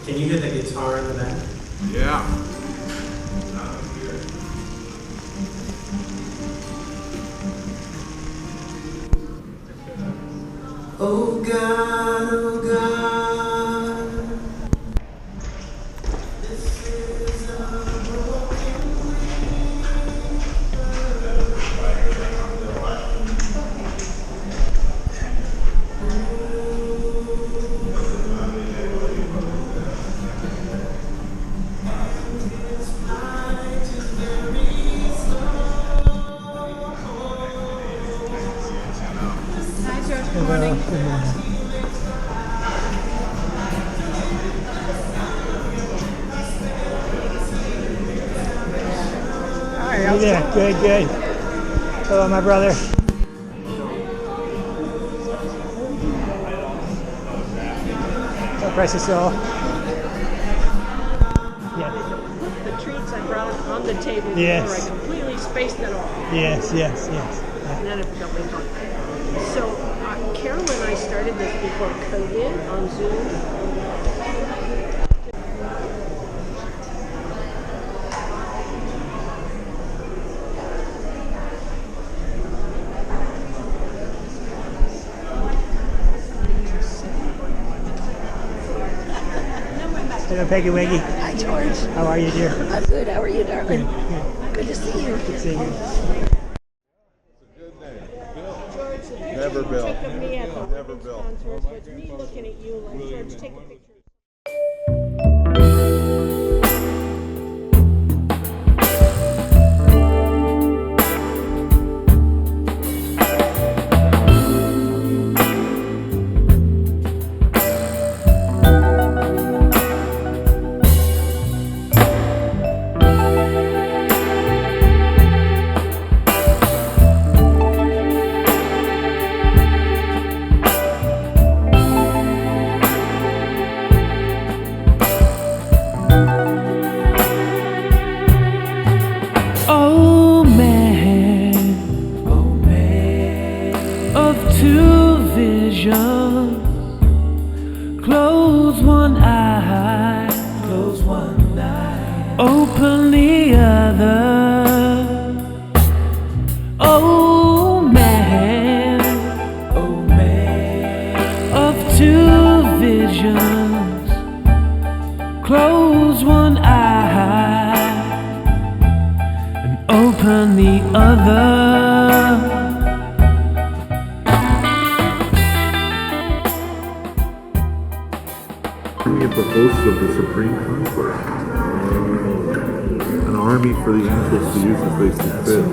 Can you hear the guitar in the back? Yeah. Oh God, oh God, this is a broken Good morning. Hi, how you doing? Good, good. Hello, my brother. Precious soul. Yeah. The treats I brought on the table Yes. before I completely spaced it all. Yes, yes, yes. And then I forgot my phone. So Carol and I started this before COVID on Zoom. Hello, Peggy Wiggy. Hi, George. How are you, dear? I'm good. How are you, darling? Good, good. Good to see you. Good to see you. Never Bill. Took of me at the Never wedding Bill. sponsors, was me looking at you like, George, take a picture. Oh man, of two visions, close one eye, open the other. Oh man, of two visions, close one eye, open the other. At the host of the Supreme Concord. An army for the angels to use as they see fit.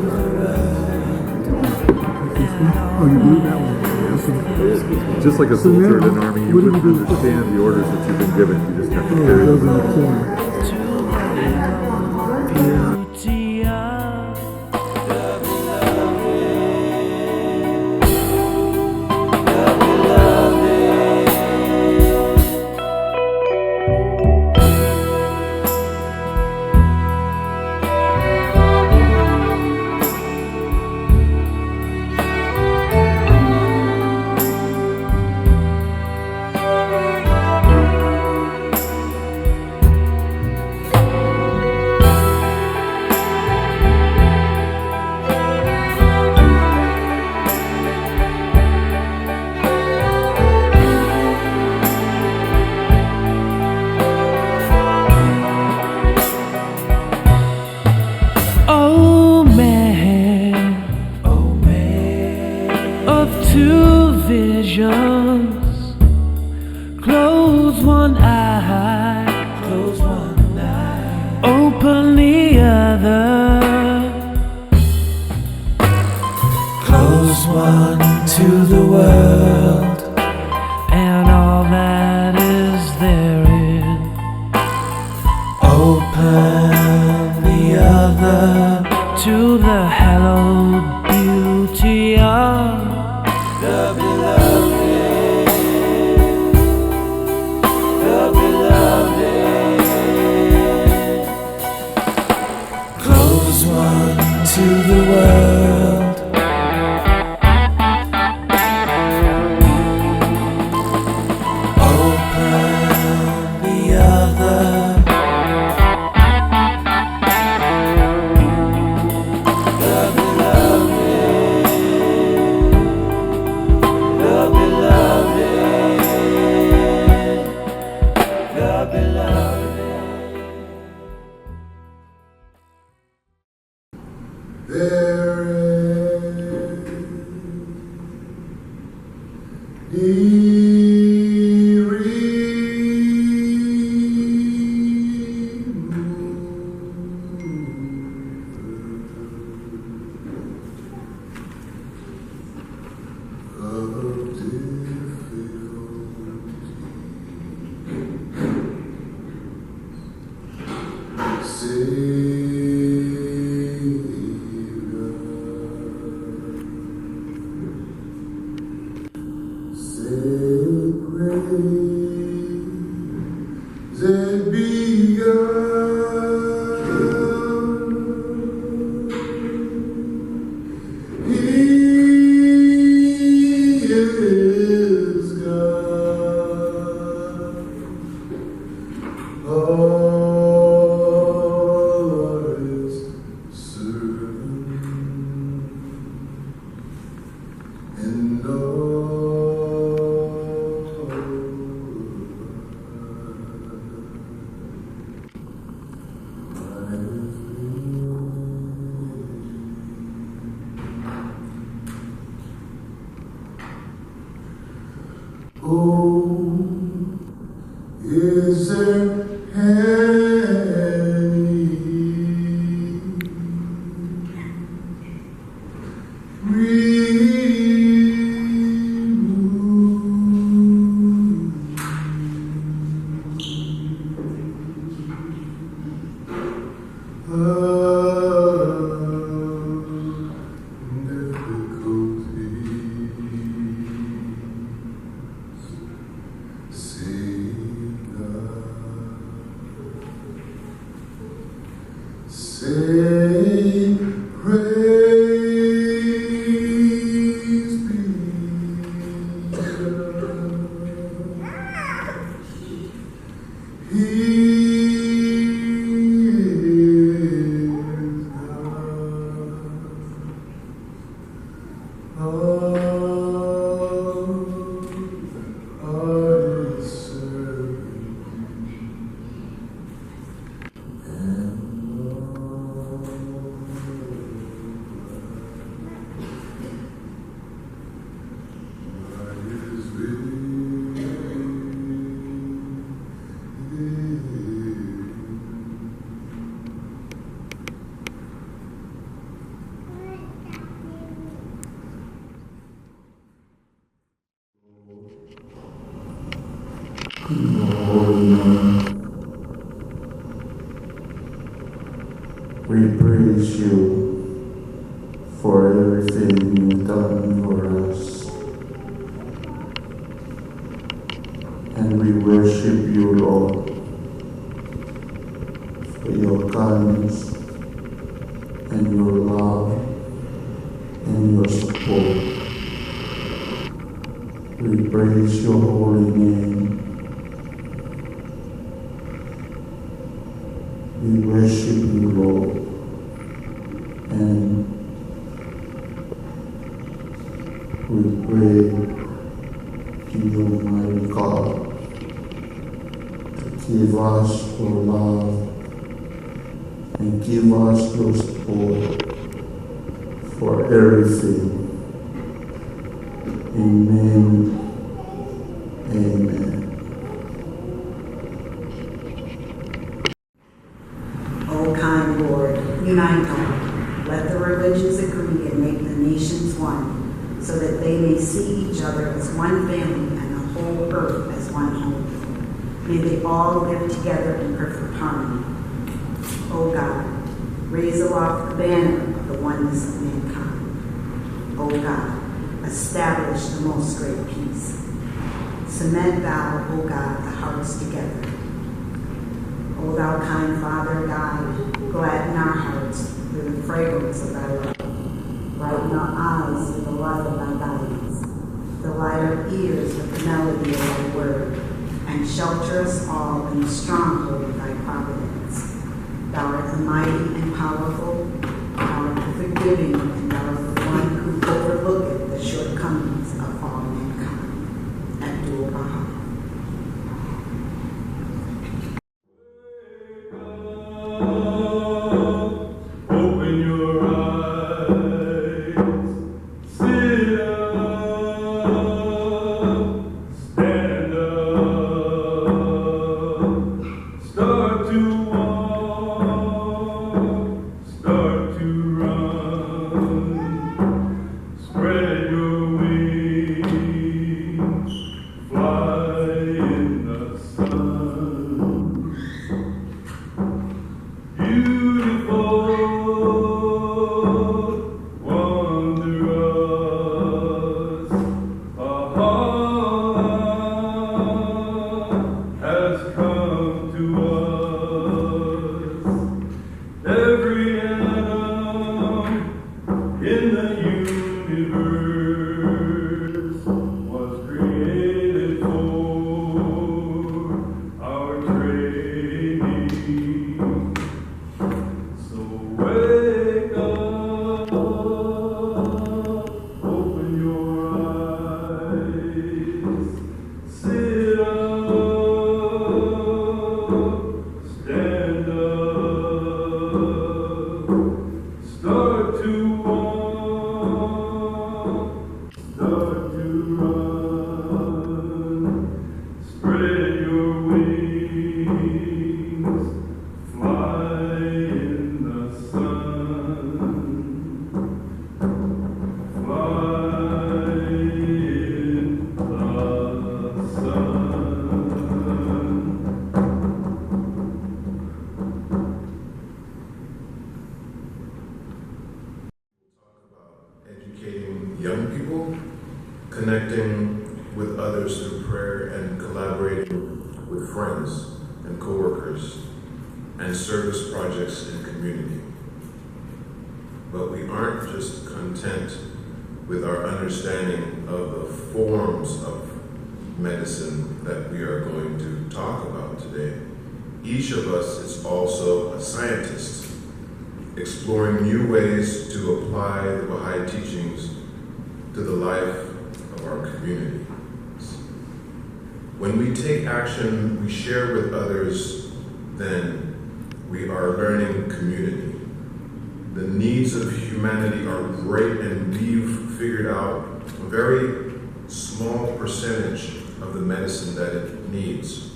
Oh, you believe that one? Just like a soldier in an army, you wouldn't understand the orders that you've been given. You just have to carry them out. Beauty of oh man, of two visions, close one eye, open the other. Close one to the world and all that is therein. Open the other to the hallowed beauty of the beloved, the beloved. Close one to the world. Is there any say praise be God. He is God. All is We praise you for everything you've done for us. And we worship you, Lord, for your kindness and your love and your support. We praise your holy name. We worship you, Lord, and we pray to you, mighty God, to give us your love and give us your support for everything. Amen. Amen. O kind Lord, unite all. Let the religions agree and make the nations one, so that they may see each other as one family and the whole earth as one home. May they all live together in perfect harmony. O God, raise aloft the banner of the oneness of mankind. O God, establish the most great peace. Cement thou, O God, the hearts together. O thou kind Father, guide, gladden our hearts through the fragrance of thy love. Brighten our eyes with the light of thy guidance. Delight our ears with the melody of thy word, and shelter us all in the stronghold of thy providence. Thou art the mighty and powerful, thou art the forgiving, and thou art the one who overlooketh the shortcomings of all mankind. Abdul Baha. Open your eyes, sit up, stand up, start to walk, start to run, spread your wings. Spread your wings, fly in the sun, fly in the sun. Educating young people, connecting with others through prayer, and collaborating with friends and coworkers and service projects in community. But we aren't just content with our understanding of the forms of medicine that we are going to talk about today. Each of us is also a scientist, exploring new ways to apply the Baha'i teachings to the life of our community. When we take action, we share with others, then we are learning community. The needs of humanity are great, and we've figured out a very small percentage of the medicine that it needs.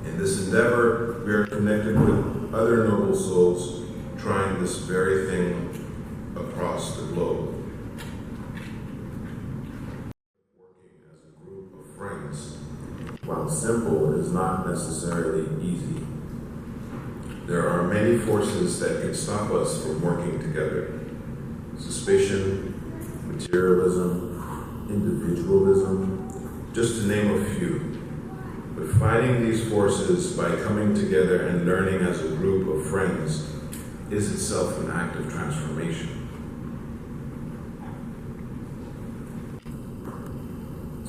In this endeavor, we are connected with other noble souls trying this very thing across the globe. Working as a group of friends, while simple, is not necessarily easy. There are many forces that can stop us from working together. Suspicion, materialism, individualism, just to name a few. But fighting these forces by coming together and learning as a group of friends is itself an act of transformation.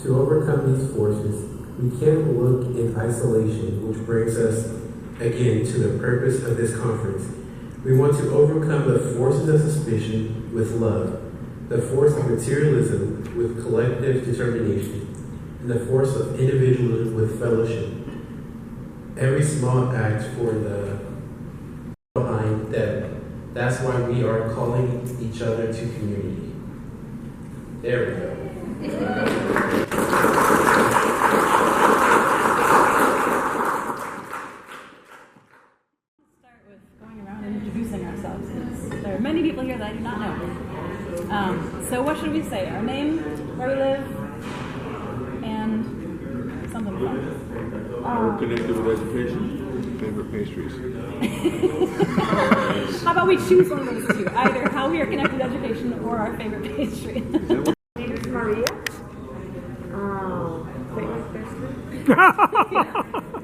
To overcome these forces, we can't look in isolation, which brings us again to the purpose of this conference. We want to overcome the forces of suspicion with love, the force of materialism with collective determination, and the force of individualism with fellowship. Every small act for the behind that. That's why we are calling each other to community. There we go. Start with going around and introducing ourselves. There are many people here that I do not know. So what should we say? Our name, where we live, and something fun. We're connected with education. Favorite pastries. How about we choose one of those two? Either how we are connected with education or our favorite pastry. My name is Maria. Favorite pastry?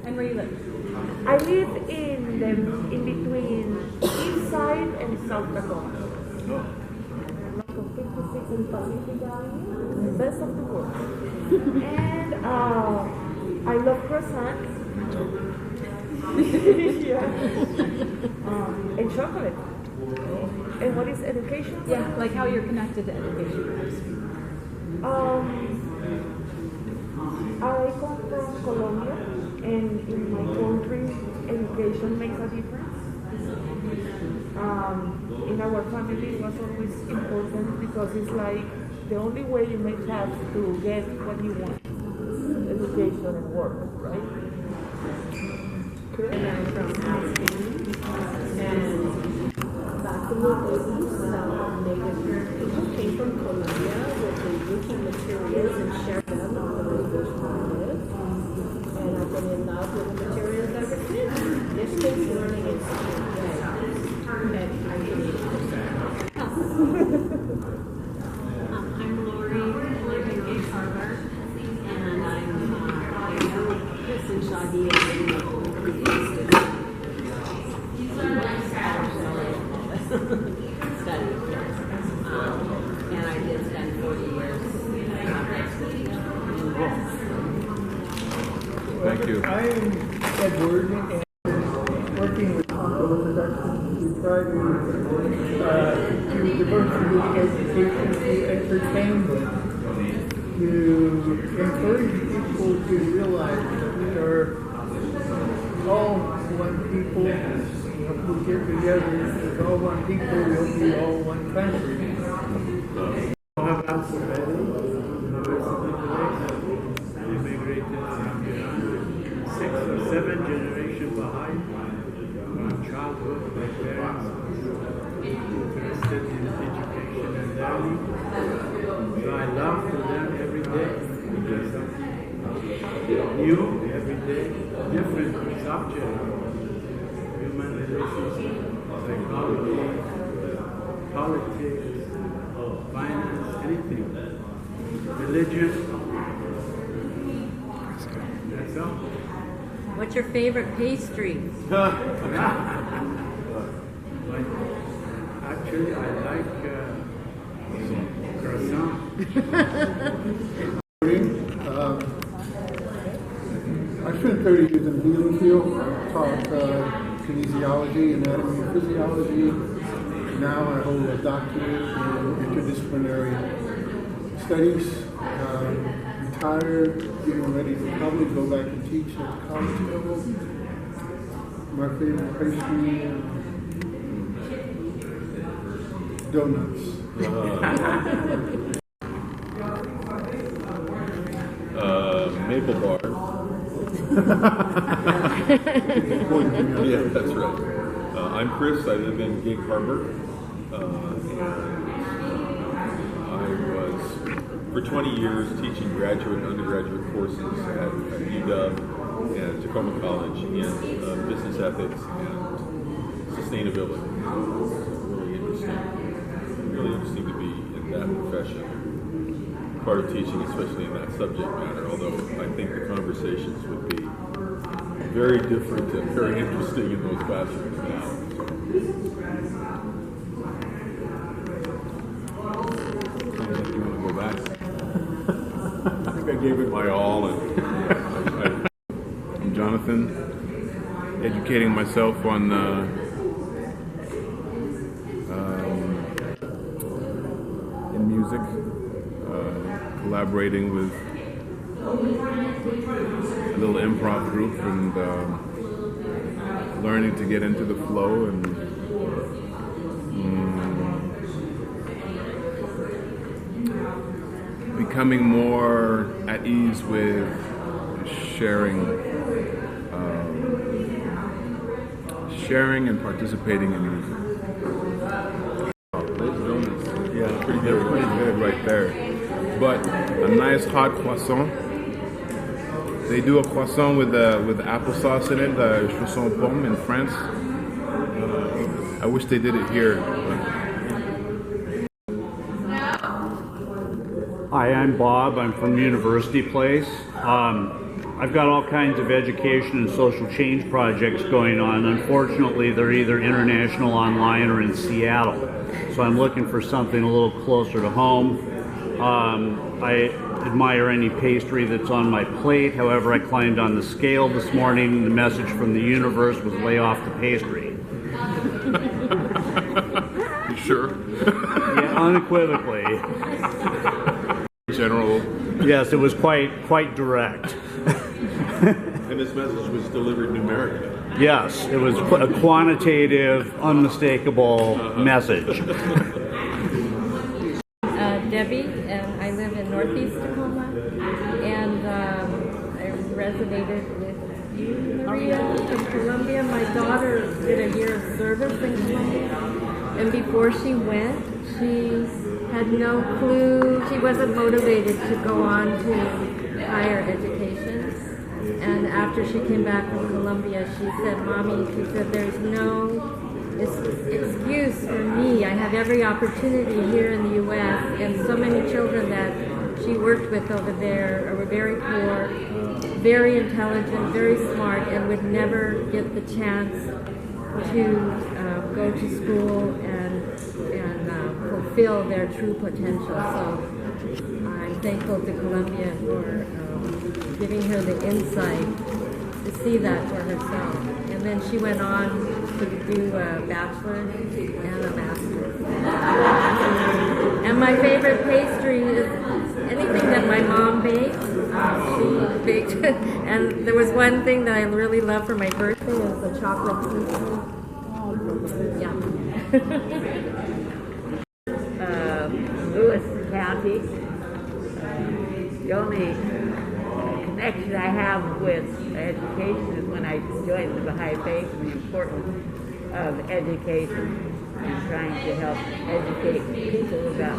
And where you live? I live in between East Side and South Tacoma. I'm like 56 and Pacific Avenue, the best of the world. And I love croissants. Yeah. And chocolate. And what is education? Yeah, like how you're connected to education. I come from Colombia, and in my country, education makes a difference. In our family, it was always important because it's like the only way you may have to get what you want, education and work, right? And I'm from Austin, and back in the 80s, Native people came from Colombia with the youth and materials and shared them on the reservation I live. And I've been in love with the materials ever since. Distance learning is great. And I believe I'm Lori, live in Gay Harbor, and I'm Chris and Shadi and and I did spend 40 years Thank you. I am Edward, and working with Congo Productions, we try to diversity education to entertainment, to encourage people to realize that we are all one people. If we get together as all one people, we'll be all one country. University today, immigrated 6 or 7 generation Baha'i from childhood. My parents interested in education and learning. So I love to learn every day. Something new every day, different subject. Human relationships, psychology, politics, finance, anything. Religion. That's all. What's your favorite pastry? Actually, I like croissant. I spent 30 years in the healing field, taught kinesiology, anatomy, and physiology. Now I hold a doctorate in interdisciplinary studies. Retired, getting ready to probably go back and teach at the college level. My favorite pastry, donuts. Maple bar. Yeah, that's right. I'm Chris. I live in Gig Harbor. And I was, for 20 years, teaching graduate and undergraduate courses at UW and Tacoma College in business ethics and sustainability. So really interesting to be in that profession. Part of teaching, especially in that subject matter, although I think the conversations would be very different and very interesting in those classrooms now. Sounds like you want to go back. I think I gave it my all. I'm Jonathan, educating myself on in music. Collaborating with a little improv group and learning to get into the flow and becoming more at ease with sharing and participating in music. Yeah, they're pretty good right there. But a nice hot croissant. They do a croissant with applesauce in it, chausson pomme in France. I wish they did it here. Hi, I'm Bob. I'm from University Place. I've got all kinds of education and social change projects going on. Unfortunately, they're either international, online, or in Seattle. So I'm looking for something a little closer to home. I admire any pastry that's on my plate. However, I climbed on the scale this morning. The message from the universe was lay off the pastry. You sure? Yeah, unequivocally. General. Yes, it was quite direct. And this message was delivered numerically. Yes, it was a quantitative, unmistakable message. Debbie, and I live in Northeast Tacoma, and I resonated with you, Maria, from Columbia. My daughter did a year of service in Columbia, and before she went, she had no clue. She wasn't motivated to go on to higher education. And after she came back from Columbia, she said, Mommy, she said, there's no excuse for me. I have every opportunity here in the U.S. and so many children that she worked with over there were very poor, very intelligent, very smart, and would never get the chance to go to school and fulfill their true potential. So I'm thankful to Columbia for giving her the insight to see that for herself. And then she went on to do a bachelor's and a master's. And my favorite pastry is anything that my mom baked. She baked, and there was one thing that I really loved for my birthday. It was a chocolate pastry. Yeah. Louis County. The only connection I have with education is when I joined the Baha'i faith and the importance of education and trying to help educate people about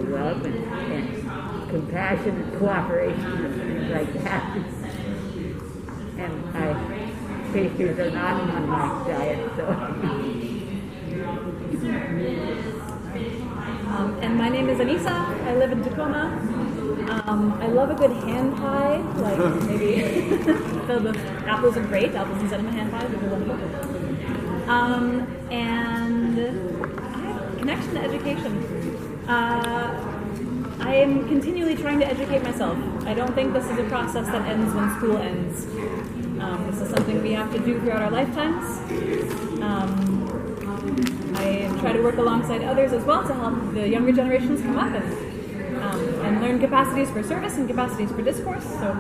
love and compassion and cooperation and things like that. And pastries are not on my diet, so. And my name is Anissa. I live in Tacoma. I love a good hand pie, like maybe filled with apples are great. Apples instead of a hand pie would be wonderful. And I have a connection to education. I am continually trying to educate myself. I don't think this is a process that ends when school ends. This is something we have to do throughout our lifetimes. I try to work alongside others as well to help the younger generations come up and learn capacities for service and capacities for discourse. So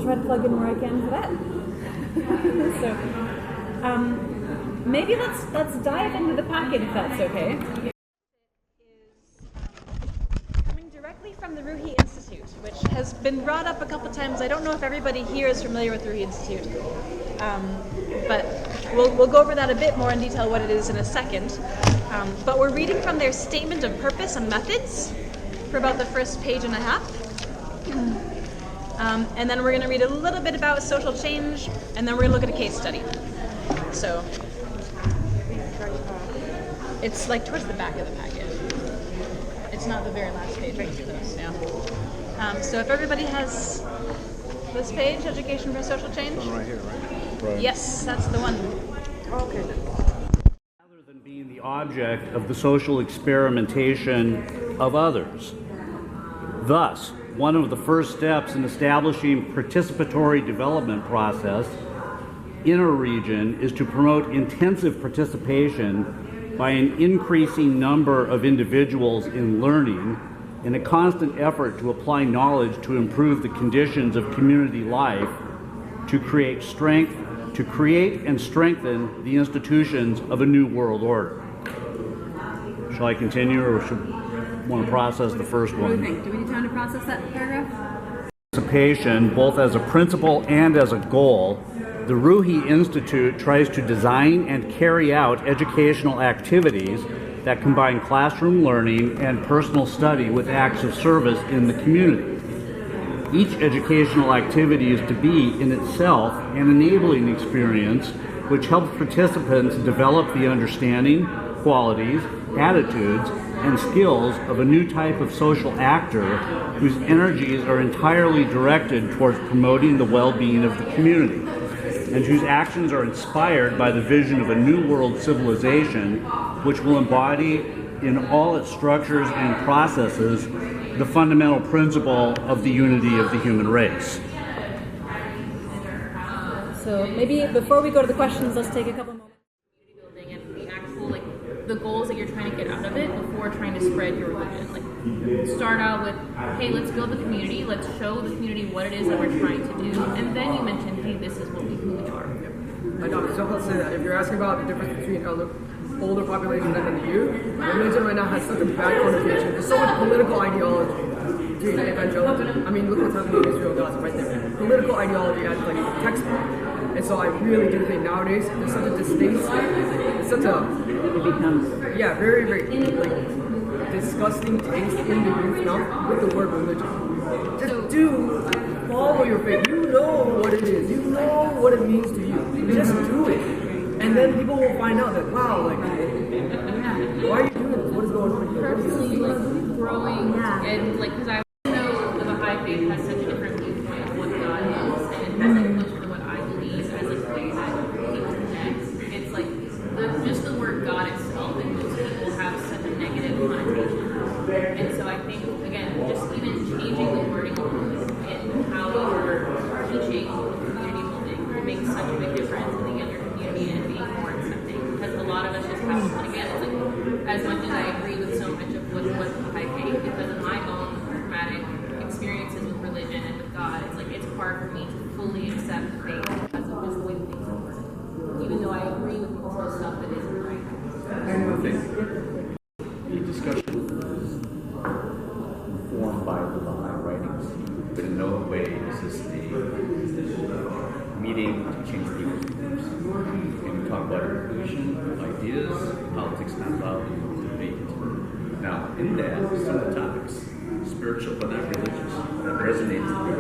try to plug in where I can for that. So maybe let's dive into the packet if that's okay. Coming directly from the Ruhi Institute, which has been brought up a couple times. I don't know if everybody here is familiar with the Ruhi Institute. But we'll go over that a bit more in detail what it is in a second. But we're reading from their statement of purpose and methods for about the first page and a half. And then we're going to read a little bit about social change, and then we're going to look at a case study. So it's like towards the back of the packet. It's not the very last page. Right. So if everybody has this page, Education for Social Change. This one right here, right? Yes, that's the one. Okay. Rather than being the object of the social experimentation of others. Thus, one of the first steps in establishing participatory development process in a region is to promote intensive participation by an increasing number of individuals in learning in a constant effort to apply knowledge to improve the conditions of community life, to create and strengthen the institutions of a new world order. Shall I continue, or should want to process the first one? What do you think? Do we need time to process that paragraph? Participation, both as a principle and as a goal, the Ruhi Institute tries to design and carry out educational activities that combine classroom learning and personal study with acts of service in the community. Each educational activity is to be, in itself, an enabling experience which helps participants develop the understanding, qualities, attitudes, and skills of a new type of social actor whose energies are entirely directed towards promoting the well-being of the community, and whose actions are inspired by the vision of a new world civilization which will embody in all its structures and processes the fundamental principle of the unity of the human race. So maybe before we go to the questions, let's take a couple moments. Building and the actual, the goals that you're trying to get out of it before trying to spread your religion. Start out with, hey, let's build the community, let's show the community what it is that we're trying to do, and then you mention, hey, this is who we are. So let's say that if you're asking about the difference between older population and the youth, religion right now has such a bad connotation. There's so much political ideology between evangelicalism. I mean, look what's happening in Israel, Gaza, right there. Political ideology as textbook. And so I really do think nowadays there's such a distaste, it becomes very, very disgusting taste in the youth now with the word religion. Just follow your faith. You know what it is. You know what it means to you. Just do it. And then people will find out that, wow, why are you doing this? What is going on here? Personally, growing, and because I know the Baha'i faith has such a different viewpoint of what God is, and it has closer to what I believe as a way that people connect. It's just the word God itself, and most people have such a negative connotation. And so I think, again, just even changing the wording and how you're teaching community building makes such a big difference in the younger community and being more accepting. Because a lot of us just have, again, as much as I agree with so much of what Baha'i faith, because of my own traumatic experiences with religion and with God, it's hard for me to fully accept faith because of just the way things are working. Even though I agree with most of the stuff that isn't right. The discussion is informed by the Baha'i writings, but in no way is this reading to change people's views. And we talk about inclusion, ideas, politics not allowed, and debate. Now, in that, some of the topics, spiritual but not religious, that resonates with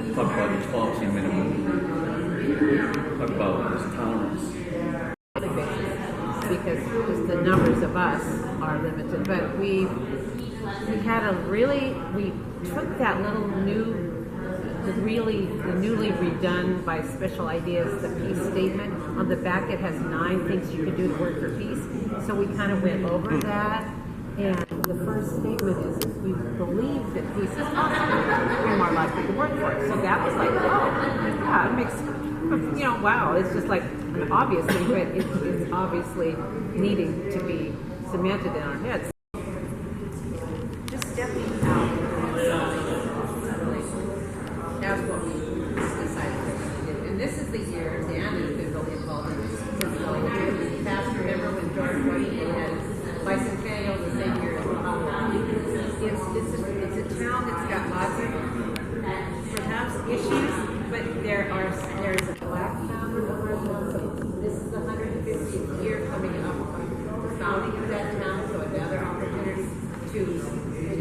me. Talk about equality minimum. Talk about this tolerance. Because just the numbers of us are limited, but we took that little the newly redone by Special Ideas, the peace statement. On the back it has 9 things you can do to work for peace. So we kind of went over that, and the first statement is if we believe that peace is possible, we're more likely to work for it. So that was like, oh, yeah, it makes, wow, it's just like, obviously, but it's obviously needing to be cemented in our heads. Just stepping out. That's what we decided to do. And this is the year Dan has been really involved in this. Past, remember when George Washington had bicentennial the same year as Baha'u'llah? It's a town that's got lots of perhaps issues, but there's a black town in the first. This is the 150th year coming up of the founding of that town, so another opportunity to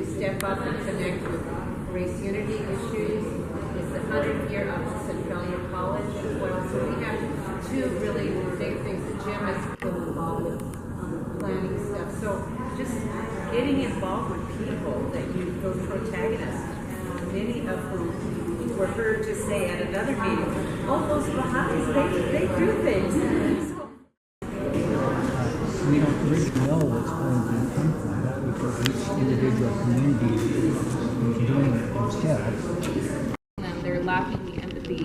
step up and connect with race unity issues. It's the 100th year of Centralia College as well. So we have 2 really big things that Jim has been involved with planning stuff. So just getting involved with people those protagonists, many of whom were heard to say at another meeting, oh, those Baha'is, they do things. So, we don't really know what's going to come from that because each individual community is doing it themselves. And they're lacking the empathy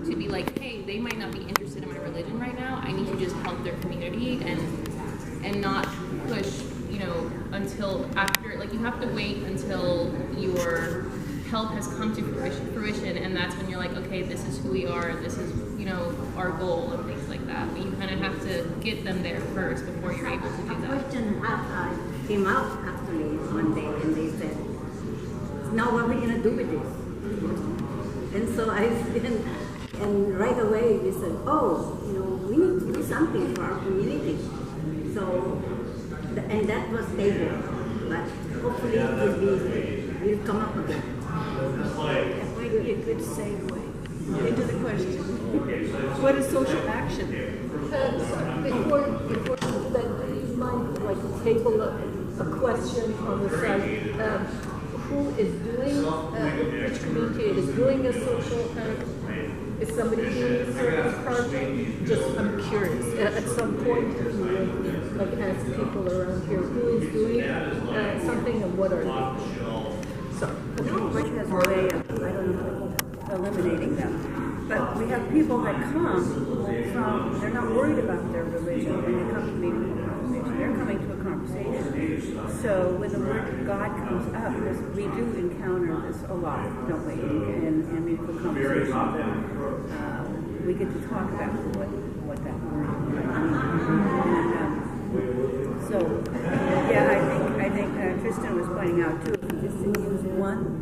to be like, hey, they might not be interested in my religion right now. I need to just help their community and not push, until after, like you have to wait until your help has come to fruition, and that's when you're like, okay, this is who we are, this is, our goal and things like that. But you kind of have to get them there first before you're able to do that. A question came out actually one day, and they said, now what are we going to do with this? And so and right away we said, we need to do something for our community. So, and that was tabled, but hopefully it will come up again. That might be a good segue into the question. What is social action? Before that, you might table a question on the side. Who is doing, which community is doing a social act? Is somebody doing a service project? Just, I'm curious. At some point, you would ask people around here who is doing something and what are they? So, which has a way of, eliminating them. But we have people that come they're not worried about their religion when they come to Meaningful Conversation. They're coming to a conversation. So when the word God comes up, we do encounter this a lot, don't we? In Meaningful Conversations. We get to talk about what that word means. So, yeah, I think Tristan was pointing out too, if you just use one,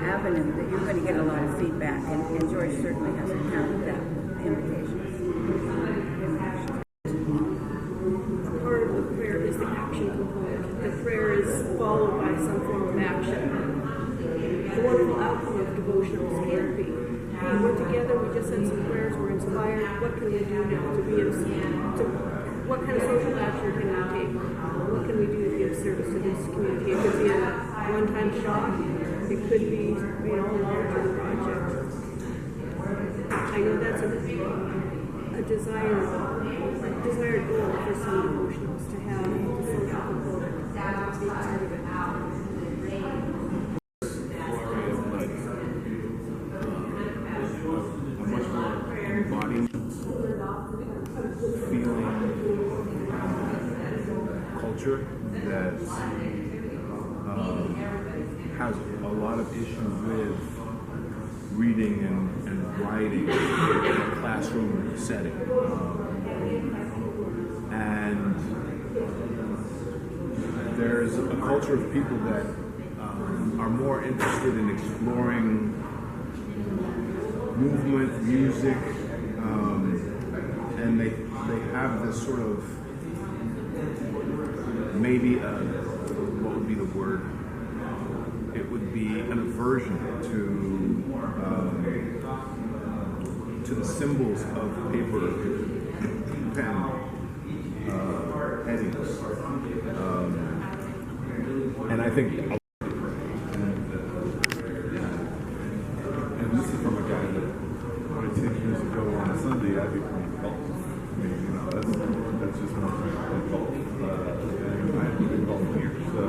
avenue, that you're going to get a lot of feedback, and George certainly has encountered that with invitations. Part of the prayer is the action component. The prayer is followed by some form of action. The wonderful outcome of devotionals can be, we're together, we just said some prayers, we're inspired, what can we do now to be what kind of social action can we take? What can we do to give service to this community? It could be a one-time shot. It could be, a larger project. I know that's a desired goal for some devotionals, to have the social component be part of it. A much more embodied feeling culture that has a lot of issues with reading and writing in a classroom setting. And there's a culture of people that are more interested in exploring movement, music, and they have this sort of maybe what would be the word? It would be an aversion to the symbols of paper, pen, headings, and I think. And this is from a guy that 10 years ago on a Sunday I'd be playing golf. I mean, you know, that's just one thing I play golf. I haven't been golfing here, so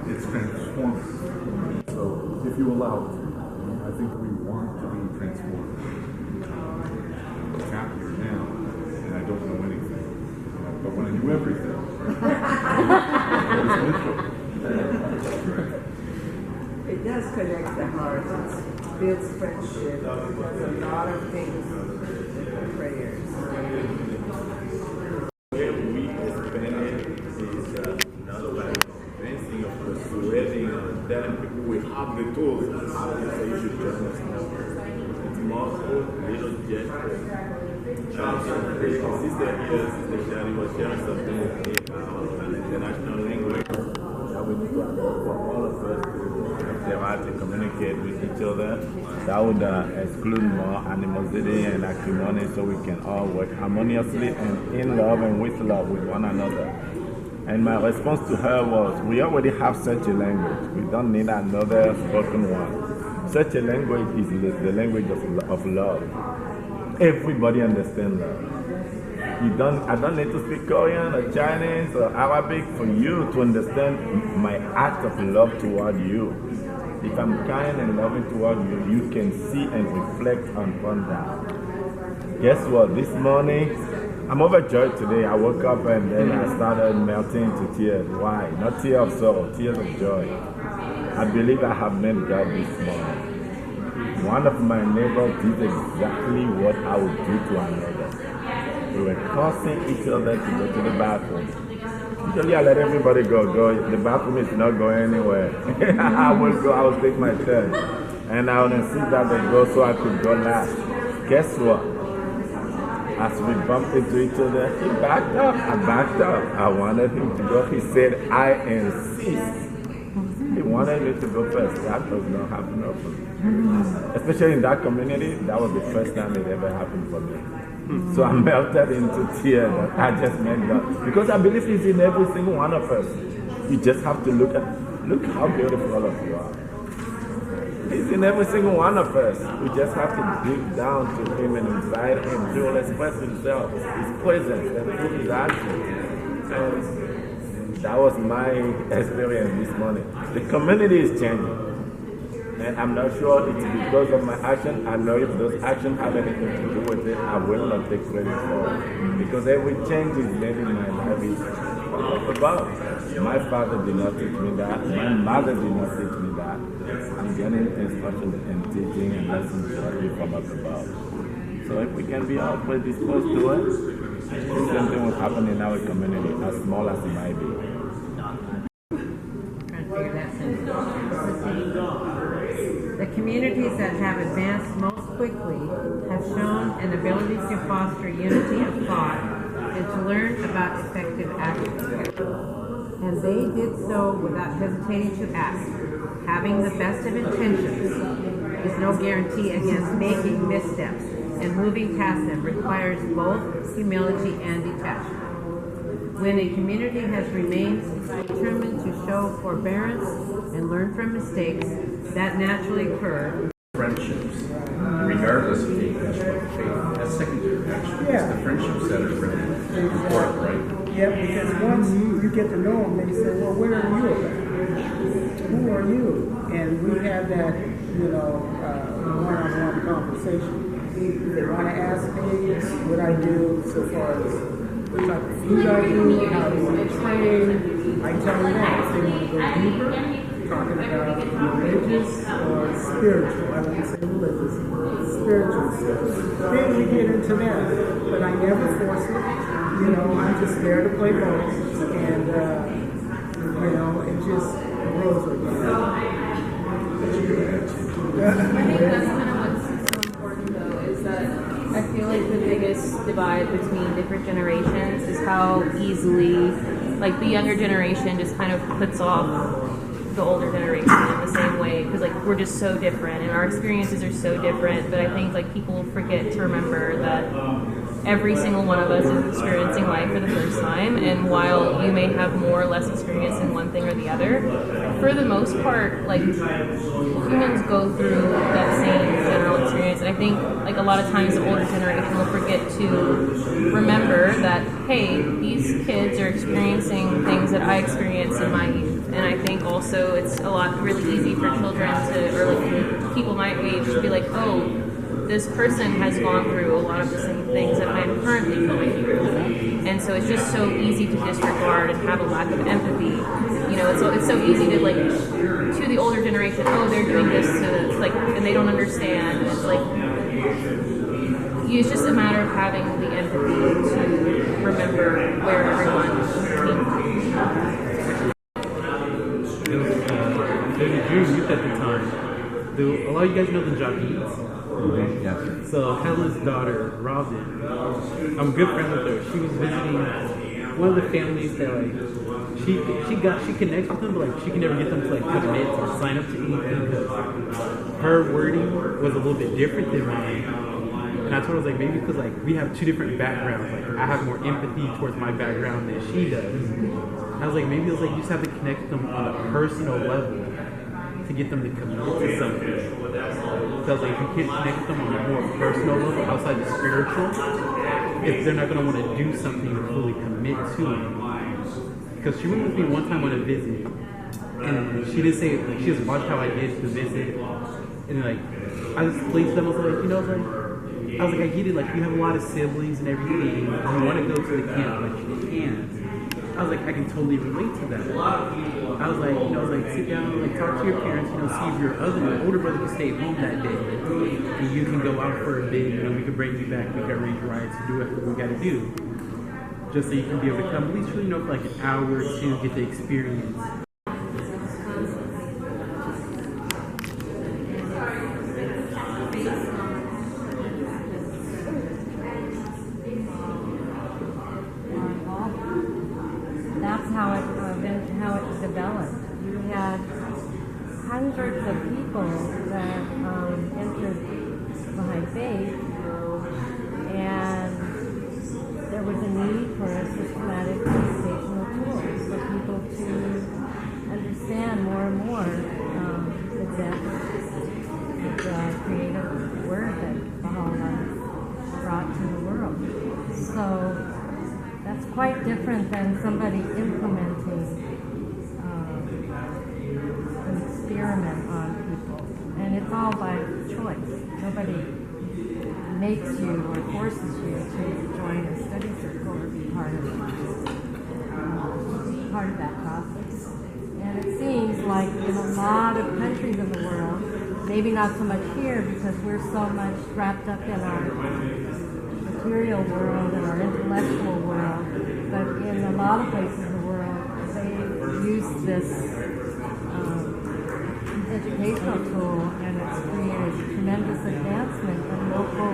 it's transformative. So if you allow it, I think we want to be transformed. I'm happier now, and I don't know anything. But when I knew everything, it's mutual. It does connect the heart. It builds friendship. It does a lot of things with prayers. Where we spend it is not like convincing or persuading or telling people we have the tools and how to say you should join us now. It's more little gestures. The sister here, Sister Shari, was sharing something with me about an international language that we need to adopt for all of us to interact and communicate with each other. That would exclude more animosity and acrimony so we can all work harmoniously and in love and with love with one another. And my response to her was, we already have such a language. We don't need another spoken one. Such a language is the language of love. Everybody understands love. I don't need to speak Korean or Chinese or Arabic for you to understand my act of love toward you. If I'm kind and loving toward you, you can see and reflect upon that. Guess what? This morning, I'm overjoyed today. I woke up and then I started melting into tears. Why? Not tears of sorrow, tears of joy. I believe I have met God this morning. One of my neighbors did exactly what I would do to another. We were cursing each other to go to the bathroom. Usually I let everybody go. The bathroom is not going anywhere. I will take my turn. And I would insist that they go so I could go last. Guess what? As we bumped into each other, he backed up. I backed up. I wanted him to go. He said, I insist. He wanted me to go first. That does not happen often. Especially in that community, that was the first time it ever happened for me. So I melted into tears. I just met God. Because I believe He's in every single one of us. You just have to look how beautiful all of you are. He's in every single one of us. We just have to dig down to Him and invite Him. He will express Himself, His presence, and through His actions. And that was my experience this morning. The community is changing. And I'm not sure it's because of my action. I know if those actions have anything to do with it, I will not take credit for it. Because every change is made in my life is about. My father did not teach me that. My mother did not teach me that. I'm getting instruction and teaching and lessons shortly from up above. So if we can be all predisposed to it, the same thing will happen in our community, as small as it might be. The communities that have advanced most quickly have shown an ability to foster unity of thought and to learn about effective action. And they did so without hesitating to act. Having the best of intentions is no guarantee against making missteps, and moving past them requires both humility and detachment. When a community has remained determined to show forbearance and learn from mistakes that naturally occur. Friendships, regardless of the faith, that's secondary actually. Yeah. It's the friendships that are really important, right? Yeah, because once you get to know them, they say, well, where are you about? Who are you? And we have that, one-on-one conversation. They want to ask me what I do so far as what type of food I do, how they want to train. I tell them that. If they want to go deeper, talking about religious or spiritual. I don't say religious, spiritual. Then we get into that. But I never force it. I'm just there to play ball. And, it just grows with me. I think that's kind of what's divide between different generations is how easily, like, the younger generation just kind of puts off the older generation in the same way, because like we're just so different and our experiences are so different. But I think like people forget to remember that every single one of us is experiencing life for the first time, and while you may have more or less experience in one thing or the other, for the most part, like, humans go through that same general experience. And I think like a lot of times the older generation will forget to remember that, hey, these kids are experiencing things that I experienced in my youth. And I think also it's a lot really easy for children to, or like people my age, to be like, oh, this person has gone through a lot of the same things that I am currently going through. And so it's just so easy to disregard and have a lack of empathy. You know, it's so easy to like, to the older generation, oh, they're doing this to, like, and they don't understand. It's like, it's just a matter of having the empathy to remember where everyone came from. There's a Jewish youth at the time. A lot of you guys know the Baha'is. Yes. So Helen's daughter, Robin, I'm good friends with her. She was visiting one of the families that like she connects with them, but like she can never get them to like commit or sign up to anything because her wording was a little bit different than mine. And I told her, I was like, maybe because like we have two different backgrounds. Like I have more empathy towards my background than she does. I was like, maybe it was like you just have to connect with them on a personal level to get them to commit to something. So I was like, if you can't connect with them on a more personal level outside the spiritual, if they're not going to want to do something to fully commit to it. Because she went with me one time on a visit, and she didn't say, like, she just watched how I did the visit, and like, I just pleased them. I was like, you know, I was like, I get it, like, you have a lot of siblings and everything, and you want to go to the camp, but you can't. I was like, I can totally relate to that. I was like, you know, sit down, like, talk to your parents, you know, see if your older brother can stay home that day, and you can go out for a bit, you know, we can bring you back, we can arrange rides, do whatever we got to do, just so you can be able to come, at least, you know, for like an hour or two, get the experience. How it developed. You had hundreds of people that entered the Baha'i faith, and there was a need for a systematic educational tool for people to understand more and more the depth of the creative word that Baha'u'llah brought to the world. So that's quite different than somebody implementing an experiment on people. And it's all by choice. Nobody makes you or forces you to join a study circle or be part of that process. And it seems like in a lot of countries in the world, maybe not so much here because we're so much wrapped up in our material world and our intellectual world, but in a lot of places in the world, they use this educational tool, and it's created tremendous advancement in local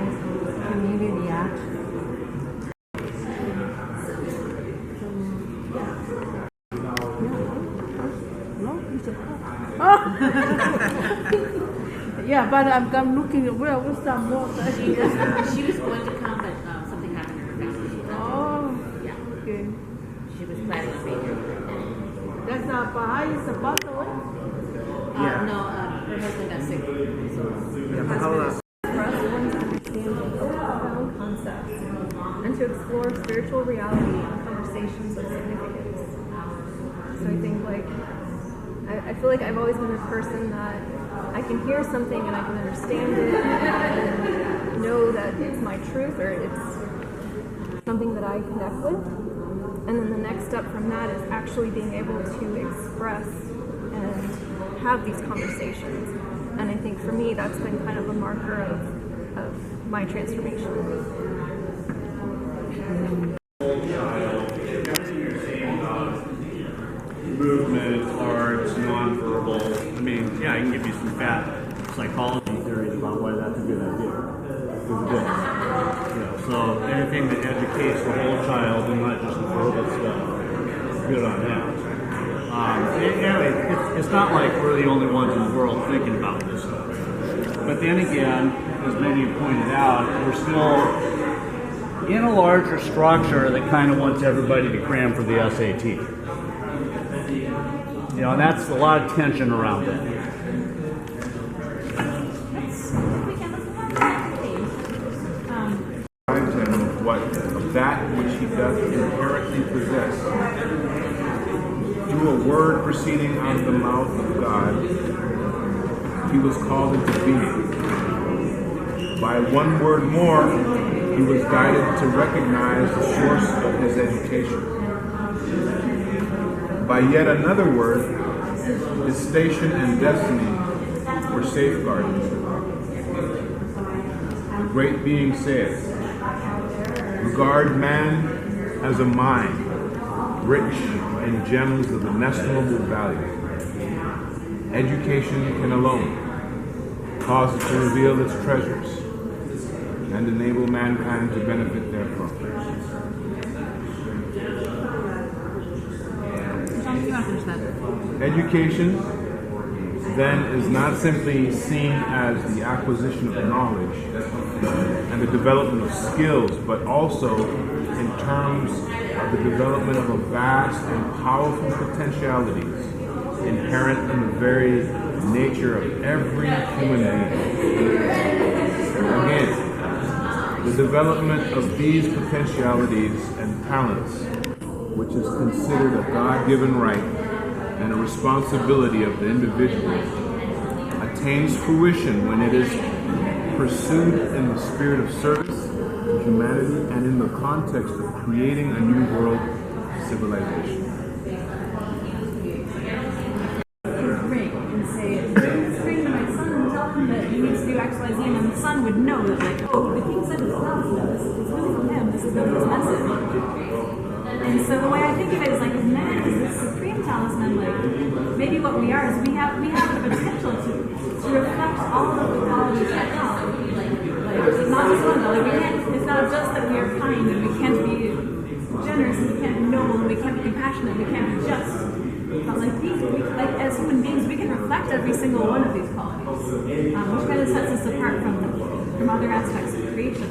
community action. Yeah, but I'm looking at where was that more. She was going to come, but something happened to her family. Oh, yeah. Okay. She was planning to be here. That's not Baha'i, it's a Baha'i. No, her husband got sick. For us, one to understand profound concepts and to explore spiritual reality and conversations of significance. So I think, like, I feel like I've always been a person that I can hear something and I can understand it and know that it's my truth or it's something that I connect with. And then the next step from that is actually being able to express and have these conversations. And I think for me, that's been kind of a marker of my transformation. Movement, arts, nonverbal. I mean, yeah, I can give you some fat psychology theories about why that's a good idea. It's a good, So anything that educates the whole child and not just the verbal stuff, good on that. It's not like we're the only ones in the world thinking about this stuff. But then again, as many have pointed out, we're still in a larger structure that kind of wants everybody to cram for the SAT. You know, and that's a lot of tension around that. Of that which he doth inherently possess. Through a word proceeding out of the mouth of God, he was called into being. By one word more, he was guided to recognize the source of his education. By yet another word, his station and destiny were safeguarded. The great being saith, regard man as a mine, rich in gems of inestimable value. Education can alone cause it to reveal its treasures and enable mankind to benefit therefrom. Education, then, is not simply seen as the acquisition of knowledge and the development of skills, but also in terms of the development of a vast and powerful potentialities inherent in the very nature of every human being. Again, the development of these potentialities and talents, which is considered a God-given right and a responsibility of the individual, attains fruition when it is pursued in the spirit of service to humanity and in the context of creating a new world civilization. Great, and say, bring to my son and tell him that he needs to do X, Y, Z, and then the son would know that, like, oh, the king said it's not from him, it's really from him, this is really his message. And so the way I think of it is like, as men, as the supreme talisman, like, maybe what we are is we have the potential to reflect all of the qualities of God. Like, not just one, like, we can't, it's not just that we are kind and we can't be generous and we can't be noble and we can't be compassionate, we can't be just. But like like as human beings, we can reflect every single one of these qualities, which kind of sets us apart from other aspects of creation.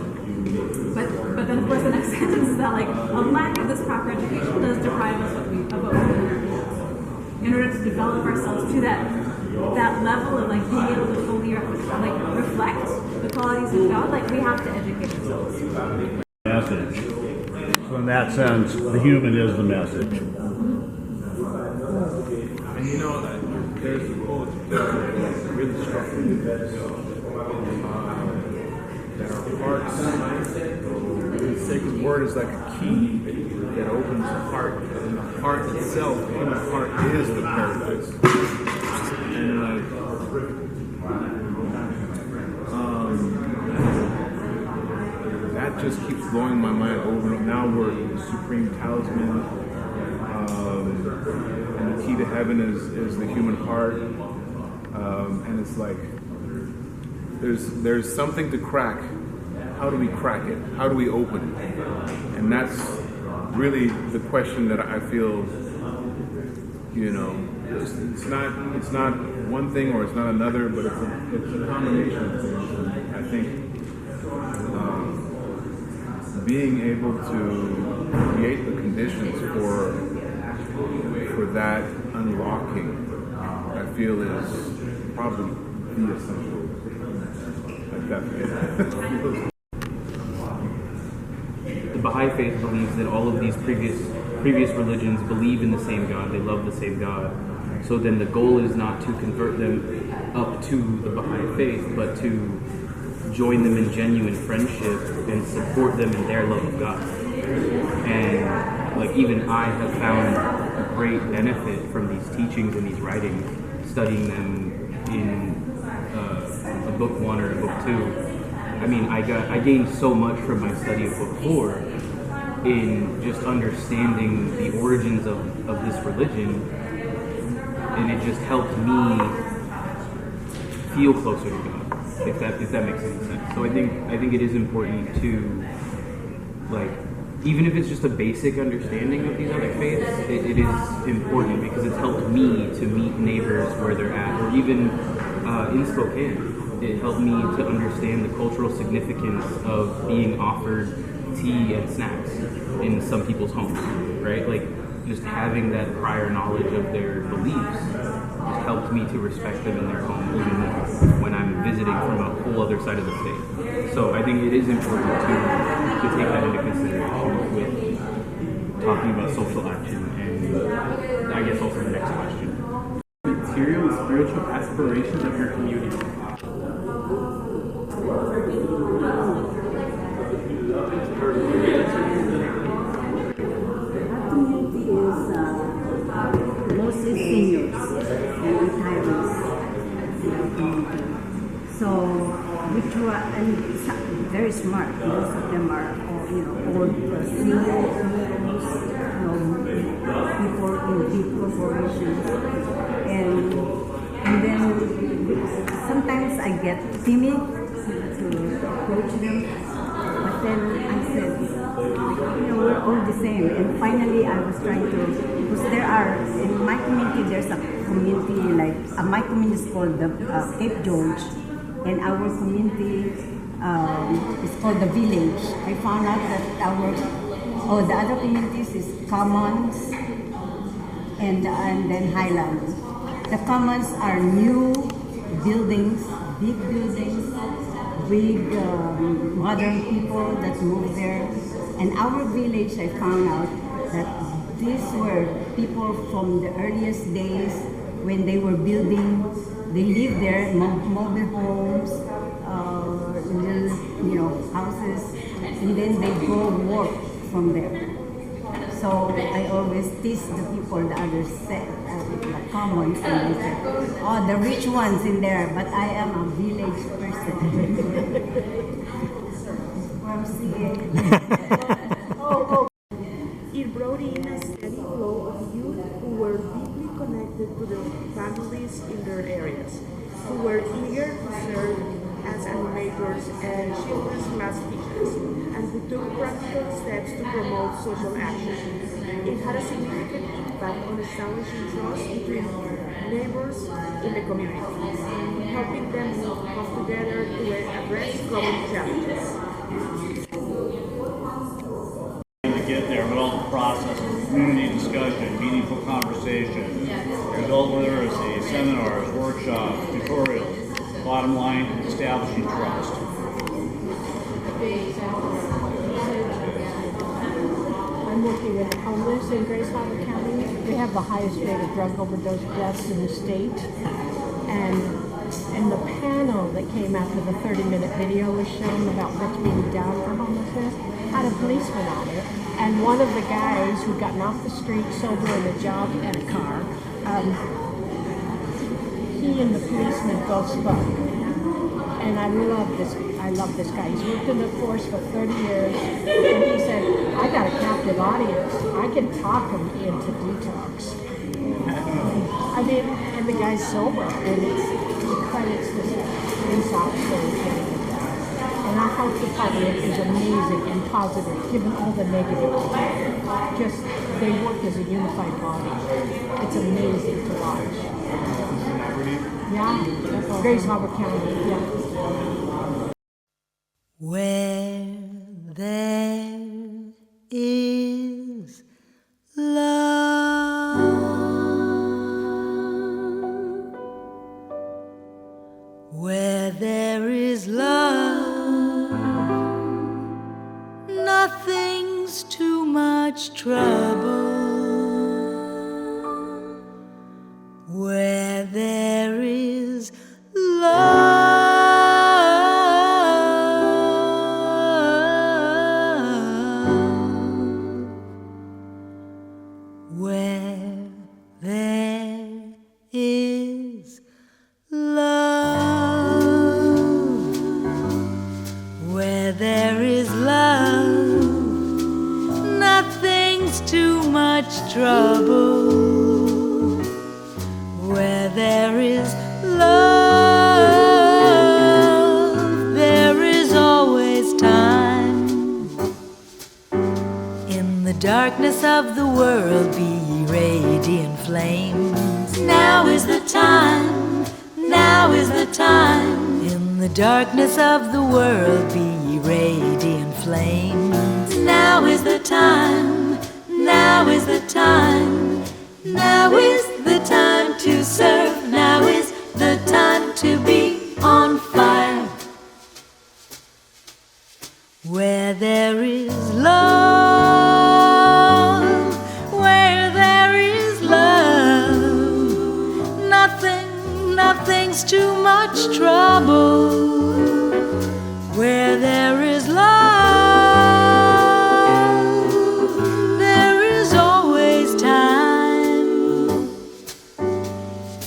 But then of course the next sentence is that like a lack of this proper education does deprive us of what we learn. In order to develop ourselves to that level of like being able to fully reflect the qualities of God, like we have to educate ourselves. Message. So in that sense, the human is the message. And you know, there's a quote that really struck me. That our hearts, the sacred word is like a key that opens the heart, and the heart itself, the human heart, is the paradise. And like, that just keeps blowing my mind over and over. Now we're the supreme talisman, and the key to heaven is the human heart, and it's like, there's something to crack. How do we crack it? How do we open it? And that's really the question that I feel, you know, it's not one thing or it's not another, but it's a combination of things. And I think being able to create the conditions for that unlocking, I feel is probably the essential. The Baha'i faith believes that all of these previous religions believe in the same God, they love the same God. So then the goal is not to convert them up to the Baha'i faith, but to join them in genuine friendship and support them in their love of God. And like even I have found a great benefit from these teachings and these writings, studying them in a book 1 or a book 2. I mean, I gained so much from my study of book 4 in just understanding the origins of this religion, and it just helped me feel closer to God, if that makes any sense. So I think it is important to like, even if it's just a basic understanding of these other faiths, it is important because it's helped me to meet neighbors where they're at, or even in Spokane. It helped me to understand the cultural significance of being offered tea and snacks in some people's homes, right? Like, just having that prior knowledge of their beliefs just helped me to respect them in their home even more when I'm visiting from a whole other side of the state. So I think it is important to take that into consideration with talking about social action, and I guess also the next question. Material and spiritual aspirations of your community. Mostly seniors and retirees in our community. So we try, and very smart. Most of them are, old seniors, people in big corporations, and then sometimes I get timid to approach them, but then I said, we're all the same. And finally, I was trying to, because there are, in my community, there's a community, my community is called the Cape George, and our community is called the Village. I found out that the other communities is Commons and then Highlands. The Commons are new buildings, big buildings, big modern people that move there. And our village, I found out that these were people from the earliest days when they were building. They lived there, mobile homes, little, houses, and then they go work from there. So I always tease the people, the others said, the commons, and they said, oh, the rich ones in there, but I am a village person. It brought in a steady flow of youth who were deeply connected to their families in their areas, who were eager to serve as animators and children's math teachers, and who took practical steps to promote social action. It had a significant impact on establishing trust between neighbors in the community, helping them come together to address common challenges. To get there, but also the process of community discussion, meaningful conversations, adult literacy, seminars, workshops, tutorials. Bottom line, establishing trust. I'm working with homeless in Grace Harbor County. We have the highest rate of drug overdose deaths in the state. And the panel that came after the 30-minute video was shown about what's being done for homelessness had a policeman on it. And one of the guys who'd gotten off the street sober in a job and a car, he and the policeman both spoke. And I love this guy. He's worked in the force for 30 years. And he said, I got a captive audience. I can talk them into detox. And the guy's sober. And he credits this police officer and everything like that. And our health department is amazing and positive, given all the negatives. Just, they work as a unified body. It's amazing to watch. Yeah, Grace Harbor County, yeah. Where there is love, where there is love, nothing's too much trouble. Where there is love, where there is love, where there is love, nothing's too much trouble. Where there is love, there is always time. darkness of the world be ye radiant flames. Now is the time, now is the time. In the darkness of the world be ye radiant flames. Now is the time, now is the time. Now is the time to serve, now is the time to be on fire. Where there is love, where there is love, nothing's too much trouble. Where there is love, there is always time.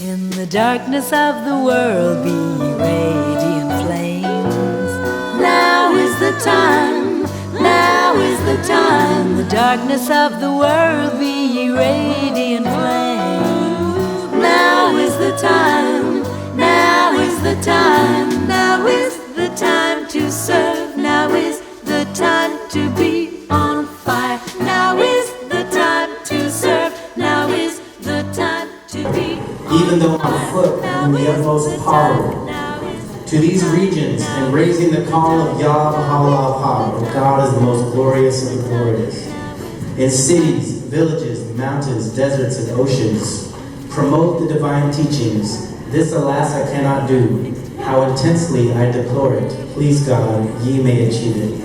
In the darkness of the world be ye radiant flames. Now is the time, now is the time. The darkness of the world be ye radiant flames. Now is the time, now is the time. Now is the time to serve, now is the time to be on fire. Now is the time to serve, now is the time to be on Even though on foot in the utmost power, to these regions and raising the call of Yah Baha'u'llah, God is the most glorious of the glorious. In cities, villages, mountains, deserts, and oceans, promote the divine teachings. This, alas, I cannot do. How intensely I deplore it. Please, God, ye may achieve it.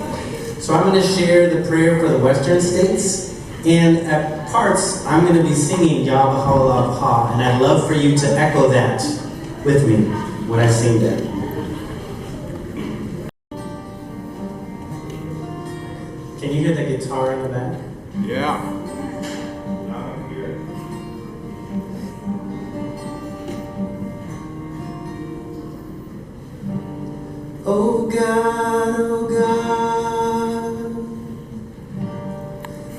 So I'm going to share the prayer for the Western states. And at parts, I'm going to be singing Yah Baha'u'llah, and I'd love for you to echo that with me when I sing that. Can you hear the guitar in the back? Yeah. Oh God,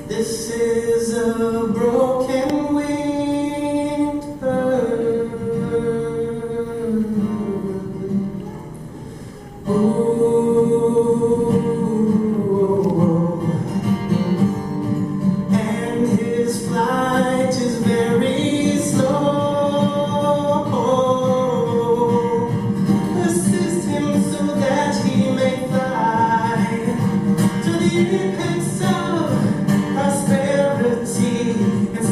this is a broken winged bird. And his flight is very slow. Assist him so that he may fly to the apex of prosperity and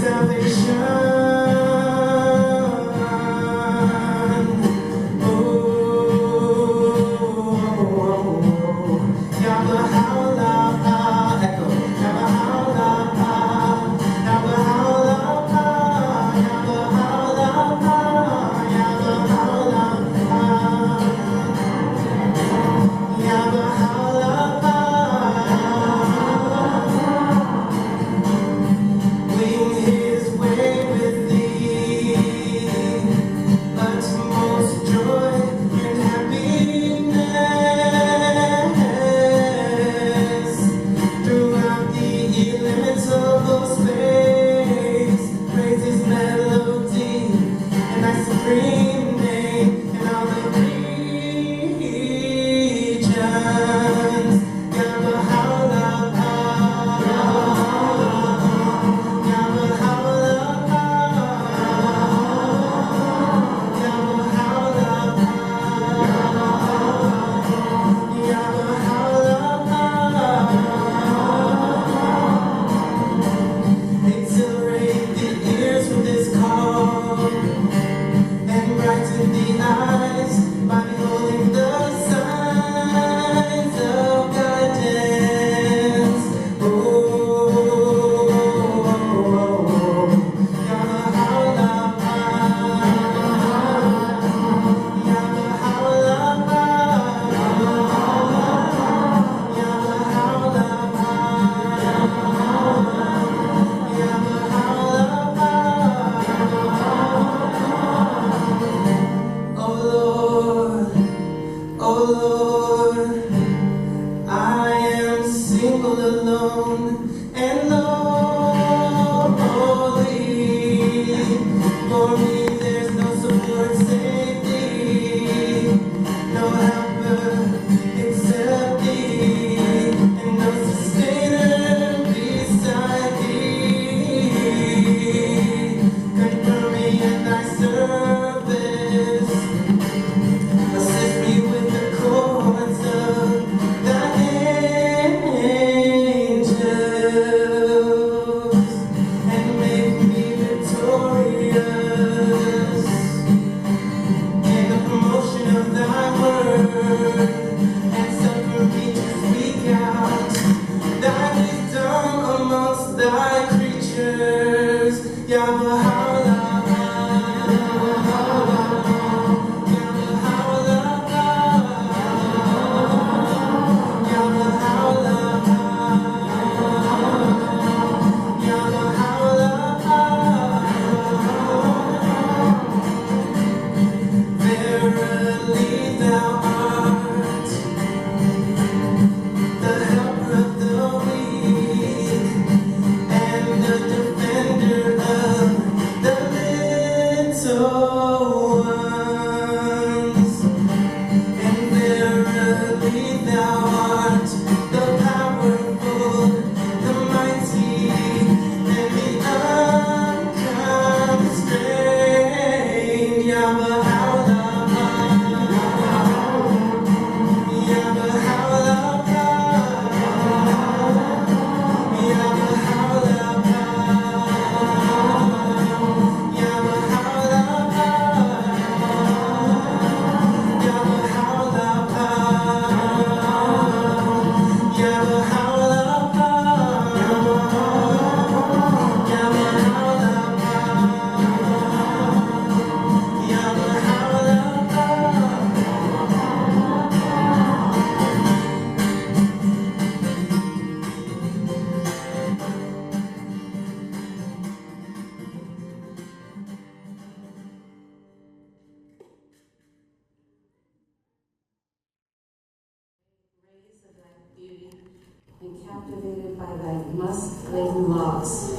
And captivated by thy musk-laden laws.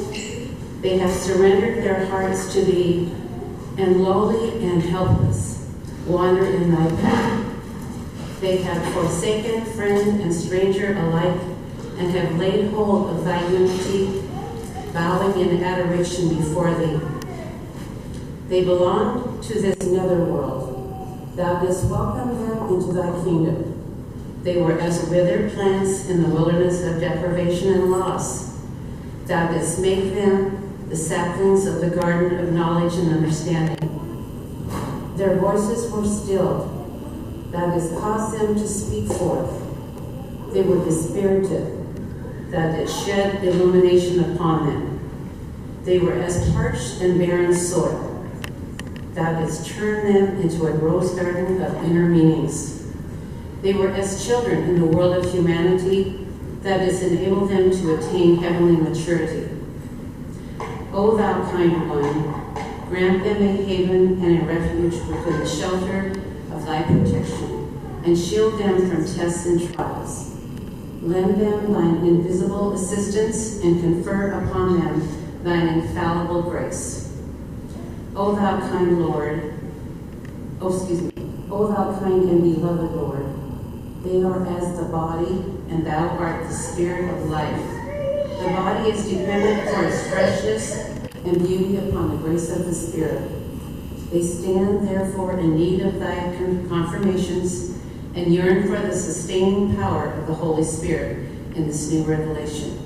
They have surrendered their hearts to thee, and lowly and helpless wander in thy path. They have forsaken friend and stranger alike, and have laid hold of thy unity, bowing in adoration before thee. They belong to this netherworld. Thou didst welcome them into thy kingdom. They were as withered plants in the wilderness of deprivation and loss. Thou didst make them the saplings of the garden of knowledge and understanding. Their voices were stilled. Thou didst cause them to speak forth. They were dispirited. Thou didst shed illumination upon them. They were as parched and barren soil. Thou didst turn them into a rose garden of inner meanings. They were as children in the world of humanity, that is, enable them to attain heavenly maturity. O thou kind one, grant them a haven and a refuge within the shelter of thy protection, and shield them from tests and trials. Lend them thine invisible assistance, and confer upon them thine infallible grace. O thou kind Lord, O thou kind and beloved Lord, they are as the body, and thou art the spirit of life. The body is dependent for its freshness and beauty upon the grace of the Spirit. They stand, therefore, in need of thy confirmations and yearn for the sustaining power of the Holy Spirit in this new revelation.